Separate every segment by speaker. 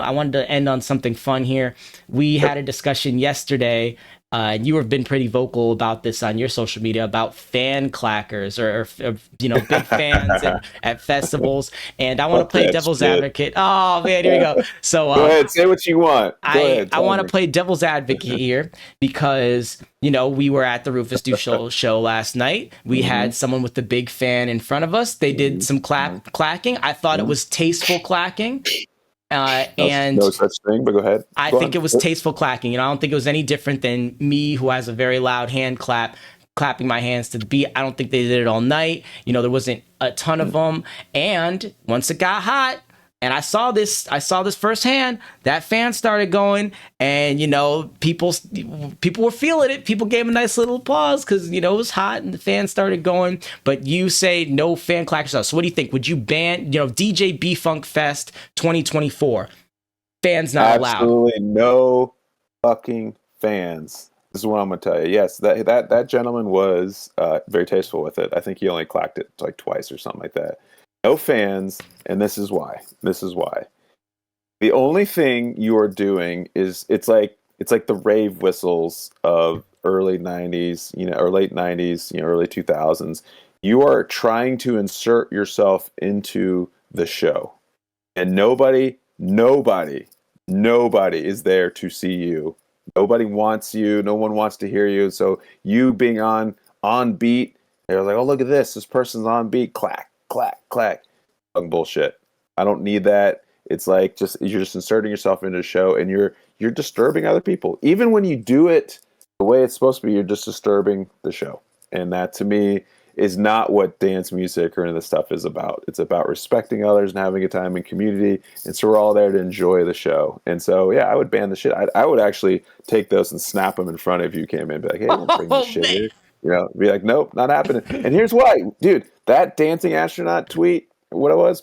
Speaker 1: I wanted to end on something fun here. We had a discussion yesterday, and you have been pretty vocal about this on your social media about fan clackers or big fans at festivals. And I want to
Speaker 2: Fuck
Speaker 1: play
Speaker 2: that
Speaker 1: devil's
Speaker 2: shit.
Speaker 1: advocate. Oh man, here we go. So
Speaker 2: Go ahead, say what you want. Go
Speaker 1: I
Speaker 2: ahead,
Speaker 1: I
Speaker 2: tell
Speaker 1: want to
Speaker 2: me.
Speaker 1: play devil's advocate here because we were at the Rufus Du show last night. We
Speaker 2: Mm-hmm.
Speaker 1: had someone with the big fan in front of us. They did some clacking. I thought it
Speaker 2: Mm-hmm.
Speaker 1: was tasteful clacking,
Speaker 2: No, no
Speaker 1: and
Speaker 2: such thing, but go ahead.
Speaker 1: I
Speaker 2: Go
Speaker 1: think
Speaker 2: on.
Speaker 1: it was tasteful clacking. I don't think it was any different than me, who has a very loud hand clap, clapping my hands to the beat. I don't think they did it all night. There wasn't a ton of them. And once it got hot, and I saw this firsthand. That fan started going, and people were feeling it. People gave a nice little applause because it was hot, and the fan started going. But you say no fan clackers. So what do you think? Would you ban DJ B Funk Fest 2024? Fans not allowed.
Speaker 2: Absolutely no fucking fans. This is what I'm gonna tell you. Yes, that gentleman was very tasteful with it. I think he only clacked it like twice or something like that. No fans, and this is why. This is why. The only thing you are doing is it's like the rave whistles of early 90s, or late 90s, early 2000s. You are trying to insert yourself into the show. And nobody is there to see you. Nobody wants you. No one wants to hear you. So you being on beat, they're like, oh, look at this. This person's on beat. Clack, clack, clack. Fucking bullshit. I don't need that. It's like you're just inserting yourself into the show, and you're disturbing other people. Even when you do it the way it's supposed to be, you're just disturbing the show. And that to me is not what dance music or any of this stuff is about. It's about respecting others and having a time in community. And so we're all there to enjoy the show. And so, yeah, I would ban the shit. I would actually take those and snap them in front of you came in and be like, hey, don't bring this
Speaker 1: Oh
Speaker 2: shit
Speaker 1: man.
Speaker 2: here. Be like, nope, not happening. And here's why, dude, that dancing astronaut tweet, what it was,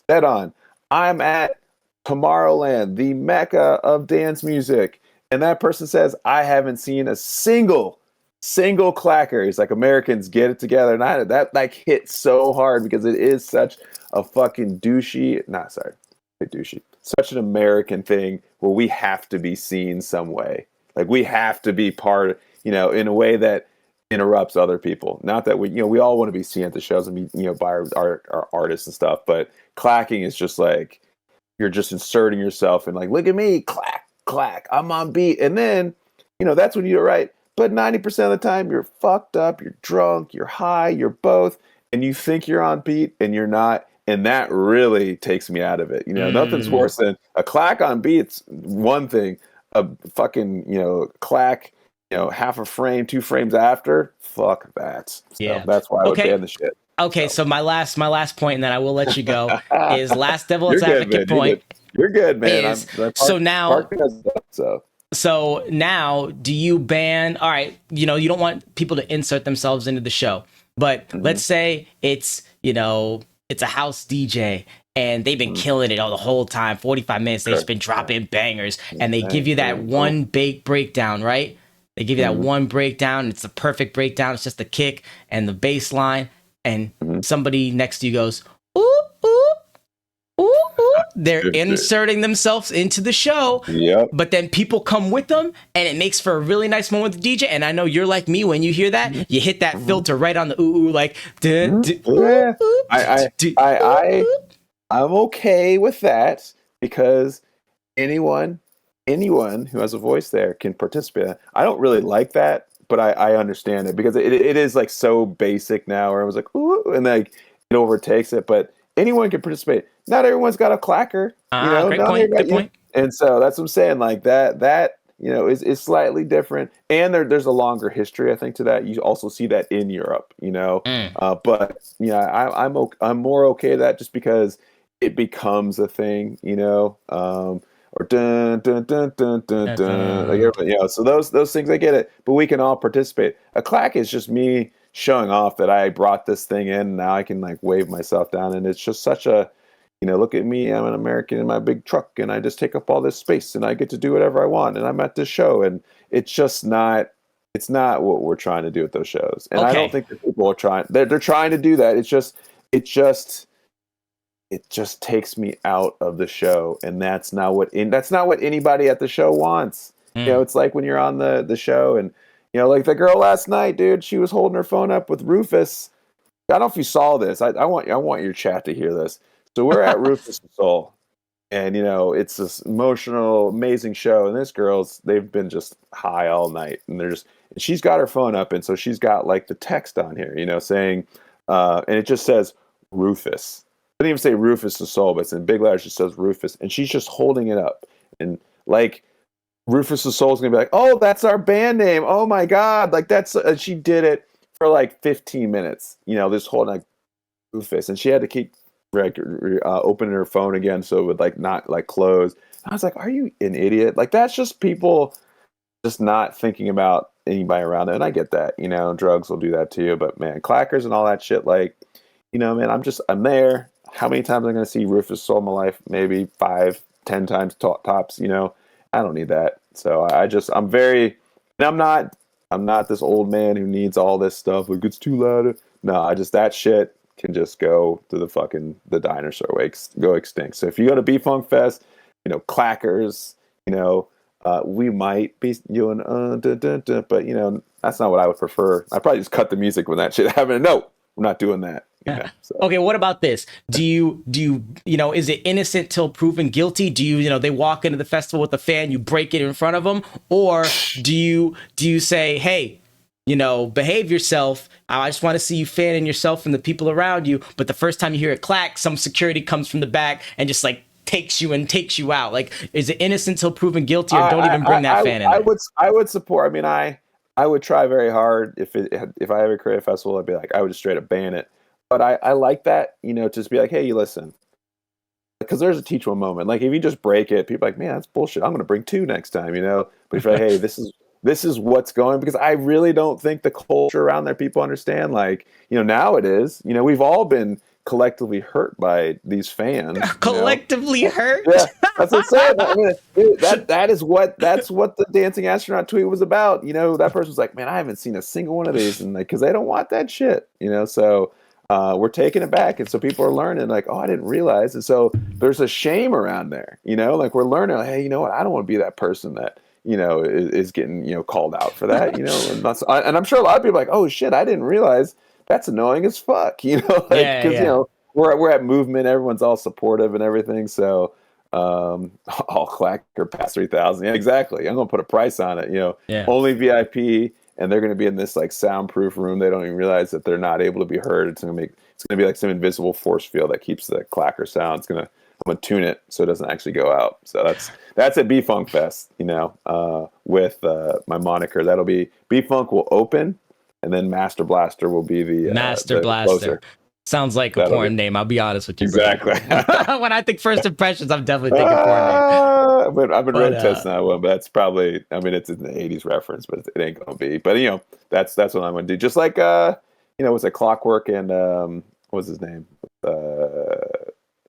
Speaker 2: dead on. I'm at Tomorrowland, the mecca of dance music. And that person says, I haven't seen a single clacker. He's like, Americans, get it together. And that like hit so hard because it is such a fucking douchey, such an American thing where we have to be seen some way. Like we have to be part, in a way that interrupts other people. Not that we all want to be seen at the shows and be, by our artists and stuff, but clacking is just like, you're just inserting yourself and like, look at me, clack, clack, I'm on beat. And then, that's when you're right. But 90% of the time, you're fucked up, you're drunk, you're high, you're both, and you think you're on beat and you're not. And that really takes me out of it. Nothing's worse than a clack on beat's one thing. A fucking, clack, half a frame, 2 frames after, fuck that. So
Speaker 1: Yeah.
Speaker 2: that's why I would
Speaker 1: Okay.
Speaker 2: ban the shit.
Speaker 1: Okay, so my last point, and then I will let you go, is last
Speaker 2: You're
Speaker 1: devil's
Speaker 2: good, man.
Speaker 1: advocate point
Speaker 2: You're good, man.
Speaker 1: is so now
Speaker 2: So
Speaker 1: so now do you ban, all right, you don't want people to insert themselves into the show, but let's say it's it's a house DJ and they've been killing it all the whole time, 45 minutes, they've just been dropping bangers, and they give you that one big breakdown, right? They give you that one breakdown, it's a perfect breakdown, it's just the kick and the bass line, and somebody next to you goes, ooh, ooh, ooh, ooh. They're inserting themselves into the show.
Speaker 2: Yep.
Speaker 1: But then people come with them, and it makes for a really nice moment with the DJ. And I know you're like me, when you hear that, you hit that filter right on the ooh, ooh, like,
Speaker 2: yeah. I'm okay with that because anyone who has a voice there can participate. I don't really like that, but I understand it because it is like so basic now where I was like, ooh, and like it overtakes it, but anyone can participate. Not everyone's got a clacker,
Speaker 1: Great point. Good point.
Speaker 2: And so that's what I'm saying. Like that is slightly different. And there's a longer history, I think, to that. You also see that in Europe, but I'm more okay with that just because it becomes a thing, or dun dun dun dun dun dun, like everybody, so those things I get it, but we can all participate. A clack is just me showing off that I brought this thing in, and now I can like wave myself down, and it's just such a, look at me, I'm an American in my big truck, and I just take up all this space, and I get to do whatever I want, and I'm at this show, and it's just not. It's not what we're trying to do at those shows, and I don't think that people are trying. They're trying to do that. It's just it just takes me out of the show, and that's not what anybody at the show wants.
Speaker 1: Mm.
Speaker 2: It's like when you're on the show, and like the girl last night, dude, she was holding her phone up with Rufus. I don't know if you saw this. I want your chat to hear this. So we're at Rufus Soul, and it's this emotional, amazing show. And this they've been just high all night, and and she's got her phone up, and so she's got like the text on here, saying, and it just says Rufus. It doesn't even say Rufus the Soul, but it's in big letters. It says Rufus, and she's just holding it up, and like Rufus the Soul is gonna be like, oh, that's our band name. Oh my god, like that's she did it for like 15 minutes. This whole like Rufus, and she had to keep opening her phone again so it would like not like close. I was like, are you an idiot? Like that's just people just not thinking about anybody around them. And I get that, drugs will do that to you, but man, clackers and all that shit, like, man, I'm there. How many times am I going to see Rufus Soul in my life? Maybe 5, 10 times tops, I don't need that. So I'm not this old man who needs all this stuff. Like it's too loud. No, that shit can just go to the dinosaur wakes, go extinct. So if you go to B-Funk Fest, clackers, we might be doing dun, dun, dun, but that's not what I would prefer. I'd probably just cut the music when that shit happened. No, we're not doing that. So.
Speaker 1: Okay, what about this? Do you is it innocent till proven guilty? Do you they walk into the festival with a fan, you break it in front of them, or do you say, hey, behave yourself. I just want to see you fanning yourself and the people around you. But the first time you hear it clack, some security comes from the back and just like takes you out. Like, is it innocent till proven guilty, or don't even bring that fan in?
Speaker 2: I would support. I mean, I would try very hard if I ever create a festival. I'd be like, I would just straight up ban it. But I like that, just be like, hey, you listen. Because there's a teachable moment. Like if you just break it, people are like, man, that's bullshit. I'm going to bring 2 next time, But if you're like, hey, this is what's going, because I really don't think the culture around there people understand. Like, now it is. We've all been collectively hurt by these fans.
Speaker 1: Collectively hurt?
Speaker 2: Yeah, that's what I said. I mean, dude, that's what the dancing astronaut tweet was about. That person was like, man, I haven't seen a single one of these, and like, because they don't want that shit. So. We're taking it back, and so people are learning like, oh, I didn't realize, and so there's a shame around there, like we're learning, like, hey, you know what, I don't want to be that person that is getting called out for that, and I'm sure a lot of people are like, oh shit, I didn't realize that's annoying as fuck, because we're at movement, everyone's all supportive and everything, so all clacker past 3,000, yeah, exactly. I'm gonna put a price on it, only VIP. And they're going to be in this like soundproof room. They don't even realize that they're not able to be heard. It's going to be like some invisible force field that keeps the clacker sound. I'm going to tune it so it doesn't actually go out. So that's at B-Funk Fest, with my moniker. That'll be B-Funk will open, and then Master Blaster will be the
Speaker 1: Master Blaster.
Speaker 2: Closer.
Speaker 1: Sounds like a porn name. I'll be honest with you.
Speaker 2: Exactly.
Speaker 1: When I think first impressions, I'm definitely thinking porn name.
Speaker 2: I've been road testing that one, but that's probably, I mean, it's an 80s reference, but it ain't going to be. But, that's what I'm going to do. Just like, was it Clockwork and, what's his name?
Speaker 1: I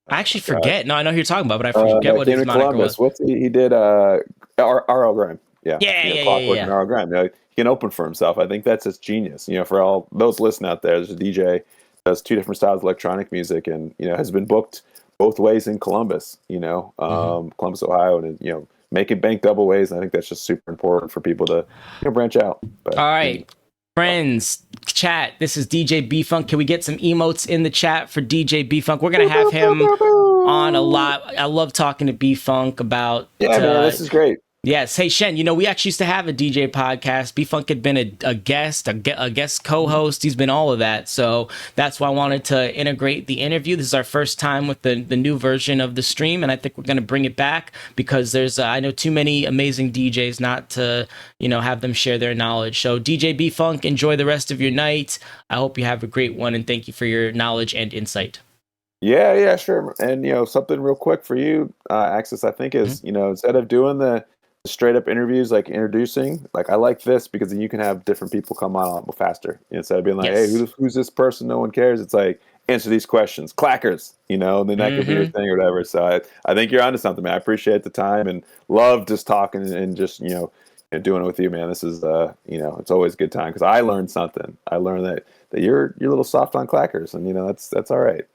Speaker 1: actually forget. No, I know who you're talking about, but I forget what his moniker was.
Speaker 2: He did R.L. Grime. Yeah.
Speaker 1: Clockwork
Speaker 2: and R.L. Grime. He can open for himself. I think that's his genius. For all those listening out there, there's a DJ does 2 different styles of electronic music, and has been booked both ways in Columbus. Columbus, Ohio, and making bank double ways. And I think that's just super important for people to branch out. But,
Speaker 1: all right, friends, chat. This is DJ B-Funk. Can we get some emotes in the chat for DJ B-Funk? We're gonna have him on a lot. I love talking to B-Funk about.
Speaker 2: Yeah, man, this is great.
Speaker 1: Yes. Hey, Shen, we actually used to have a DJ podcast. B-Funk had been a guest co-host. He's been all of that. So that's why I wanted to integrate the interview. This is our first time with the new version of the stream, and I think we're going to bring it back because there's, I know too many amazing DJs not to, have them share their knowledge. So DJ B-Funk, enjoy the rest of your night. I hope you have a great one, and thank you for your knowledge and insight.
Speaker 2: Yeah, sure. And, something real quick for you, Access, I think is, instead of doing the straight up interviews, like introducing, like I like this because then you can have different people come on a lot more faster instead of being like, hey, who's this person, no one cares. It's like, answer these questions, clackers, and then that could be your thing or whatever. So I think you're onto something, man. I appreciate the time and love just talking and just doing it with you, man. This is it's always a good time because I learned something. I learned that you're a little soft on clackers, and that's all right.